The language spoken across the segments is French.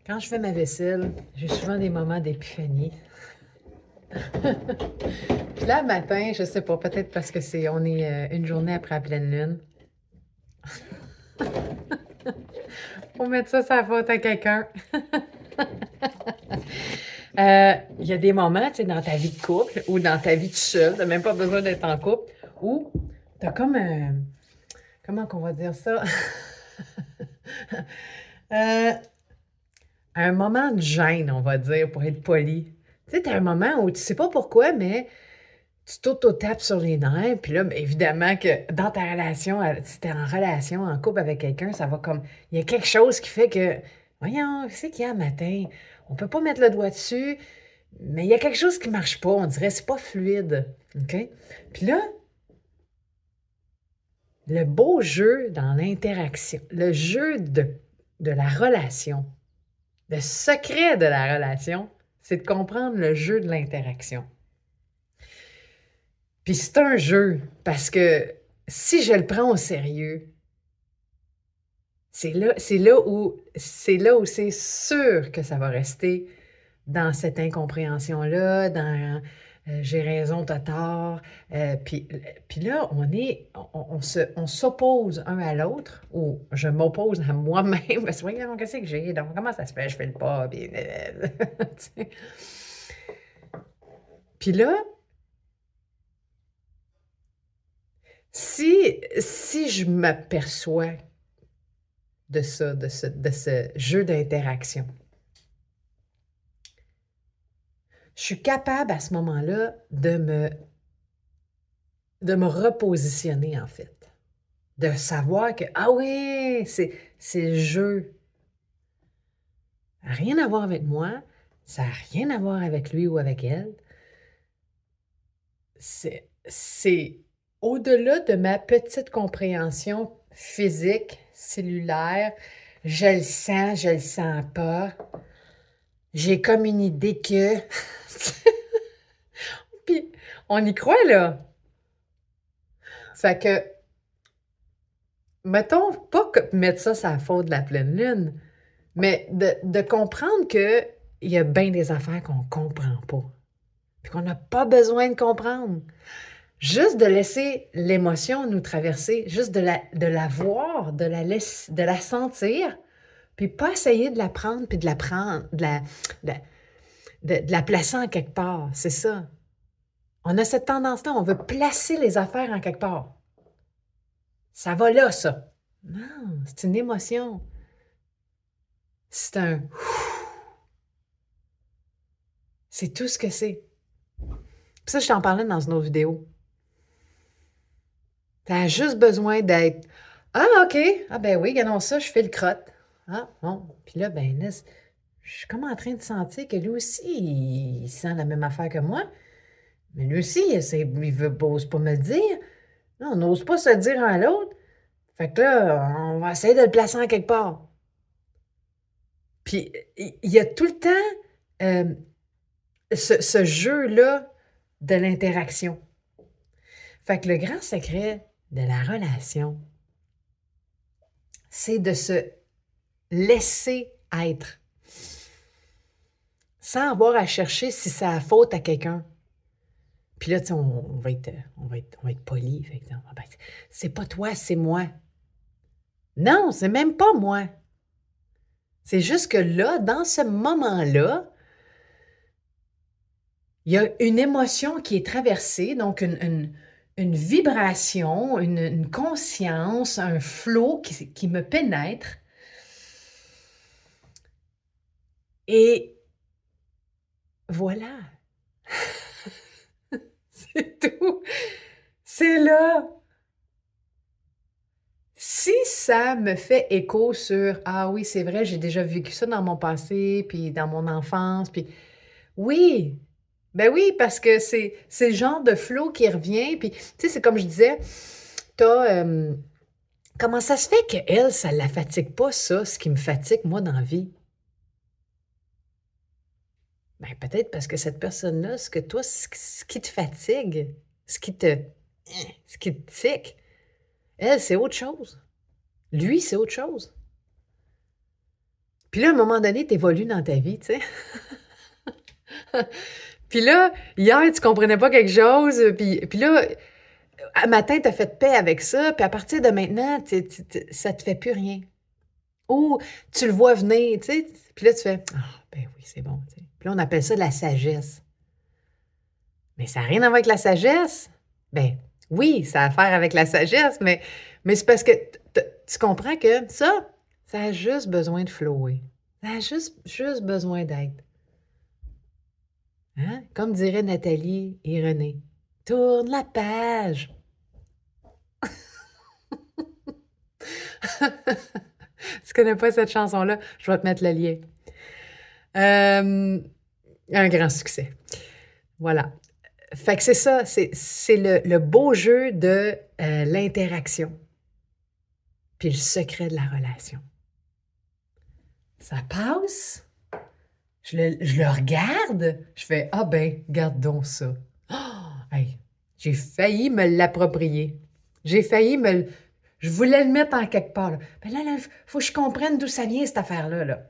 Quand je fais ma vaisselle, j'ai souvent des moments d'épiphanie. Puis là, le matin, je sais pas, peut-être parce que on est une journée après la pleine lune. Faut mettre ça sur la faute à quelqu'un. Il y a des moments, tu sais, dans ta vie de couple ou dans ta vie de seul, t'as même pas besoin d'être en couple, où t'as comme un, comment qu'on va dire ça? Euh, un moment de gêne, on va dire, pour être poli. Tu sais, t'as un moment où tu sais pas pourquoi, mais tu t'auto-tapes sur les nerfs, puis là, ben, évidemment que dans ta relation, si t'es en relation, en couple avec quelqu'un, ça va comme... Il y a quelque chose qui fait que, voyons, c'est qu'il y a un matin, on peut pas mettre le doigt dessus, mais il y a quelque chose qui marche pas, on dirait, c'est pas fluide, OK? Puis là, le beau jeu dans l'interaction, le jeu de la relation, le secret de la relation, c'est de comprendre le jeu de l'interaction. Puis c'est un jeu, parce que si je le prends au sérieux, c'est là où c'est sûr que ça va rester dans cette incompréhension-là, dans j'ai raison, t'as tort. Puis là, on s'oppose un à l'autre, ou je m'oppose à moi-même, parce que voyons, qu'est-ce que j'ai? Donc, comment ça se fait? Je fais le pas, puis, tu sais. Puis là, si je m'aperçois de ça, de ce jeu d'interaction, je suis capable à ce moment-là de me repositionner, en fait. De savoir que, ah oui, c'est le jeu. Ça n'a rien à voir avec moi, ça n'a rien à voir avec lui ou avec elle. C'est au-delà de ma petite compréhension physique, cellulaire. Je le sens pas. J'ai comme une idée que... Puis, on y croit, là. Fait que, mettons, pas mettre ça sur la faute de la pleine lune, mais de comprendre qu'il y a bien des affaires qu'on comprend pas. Puis qu'on n'a pas besoin de comprendre. Juste de laisser l'émotion nous traverser, juste de la voir, de la sentir, puis pas essayer de la prendre, puis de la prendre, de la placer en quelque part. C'est ça. On a cette tendance-là, on veut placer les affaires en quelque part. Ça va là, ça. Non, c'est une émotion. C'est un... C'est tout ce que c'est. Puis ça, je t'en parlais dans une autre vidéo. Tu as juste besoin d'être «Ah, OK! Ah ben oui, regardons ça, je fais le crotte. Ah, bon.» Puis là, ben là, je suis comme en train de sentir que lui aussi, il sent la même affaire que moi. Mais lui aussi, il veut n'ose pas me le dire. Non, on n'ose pas se le dire un à l'autre. Fait que là, on va essayer de le placer en quelque part. Puis, il y a tout le temps ce jeu-là de l'interaction. Fait que le grand secret de la relation, c'est de se laisser être, sans avoir à chercher si c'est la faute à quelqu'un. Puis là, tu sais, on va être poli. Fait que, ben, c'est pas toi, c'est moi. Non, c'est même pas moi. C'est juste que là, dans ce moment-là, il y a une émotion qui est traversée, donc une vibration, une conscience, un flot qui me pénètre. Et voilà. C'est tout. C'est là. Si ça me fait écho sur «Ah oui, c'est vrai, j'ai déjà vécu ça dans mon passé, puis dans mon enfance», puis oui, ben oui, parce que c'est le genre de flow qui revient, puis tu sais, c'est comme je disais, tu comment ça se fait qu'elle, ça la fatigue pas ça, ce qui me fatigue moi dans la vie? Ben peut-être parce que cette personne-là, ce que toi, ce qui te fatigue, ce qui te tique, elle, c'est autre chose. Lui, c'est autre chose. Puis là, à un moment donné, tu évolues dans ta vie, tu sais. Puis là, hier, tu comprenais pas quelque chose, puis là, un matin, tu as fait paix avec ça, puis à partir de maintenant, ça te fait plus rien. Ou tu le vois venir, tu sais, puis là, tu fais: «Ah, ben oui, c'est bon», tu sais. Puis là, on appelle ça de la sagesse. Mais ça n'a rien à voir avec la sagesse. Ben oui, ça a à faire avec la sagesse, mais c'est parce que tu comprends que ça a juste besoin de flower. Ça a juste besoin d'être. Hein? Comme dirait Nathalie et René, tourne la page. Tu connais pas cette chanson-là? Je vais te mettre le lien. Un grand succès. Voilà. Fait que c'est ça, c'est le beau jeu de l'interaction, puis le secret de la relation. Ça passe, je le regarde, je fais: «Ah ben, garde donc ça». Oh, hey, j'ai failli me l'approprier. J'ai failli je voulais le mettre en quelque part, là. Ben là, faut que je comprenne d'où ça vient cette affaire-là, là.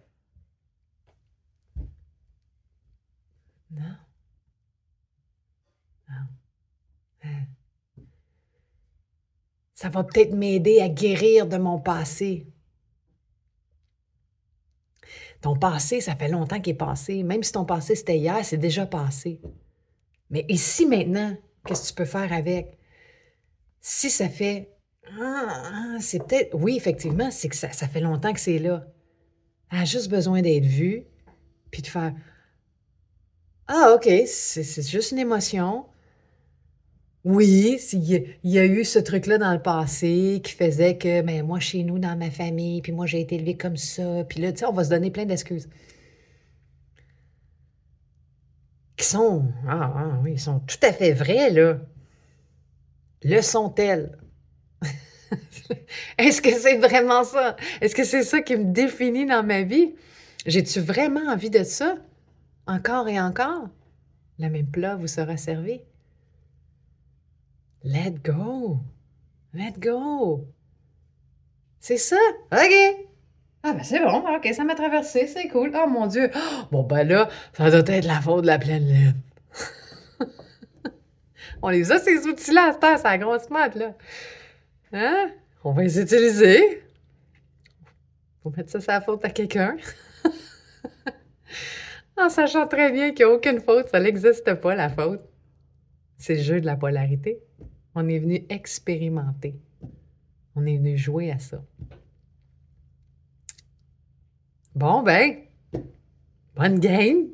Non, non. Hein. Ça va peut-être m'aider à guérir de mon passé. Ton passé, ça fait longtemps qu'il est passé. Même si ton passé, c'était hier, c'est déjà passé. Mais ici, maintenant, qu'est-ce que tu peux faire avec? Si ça fait c'est peut-être oui, effectivement, c'est que ça fait longtemps que c'est là. Elle a juste besoin d'être vue, puis de faire: «Ah OK, c'est juste une émotion. Oui, il y a eu ce truc-là dans le passé qui faisait que, ben, moi, chez nous, dans ma famille, puis moi, j'ai été élevée comme ça». Puis là, tu sais, on va se donner plein d'excuses qui sont oui, ils sont tout à fait vraies, là. Le sont-elles? Est-ce que c'est vraiment ça? Est-ce que c'est ça qui me définit dans ma vie? J'ai-tu vraiment envie de ça? Encore et encore? Le même plat vous sera servi. Let go. Let go. C'est ça. OK. Ah ben c'est bon. OK, ça m'a traversé. C'est cool. Oh mon Dieu. Oh, bon ben là, ça doit être la faute de la pleine lune. On les a, ces outils-là, à cette heure, c'est la grosse mode, là. Hein? On va les utiliser. Faut mettre ça sur la faute à quelqu'un. En sachant très bien qu'il n'y a aucune faute, ça n'existe pas, la faute. C'est le jeu de la polarité. On est venu expérimenter. On est venu jouer à ça. Bon, ben, bonne game!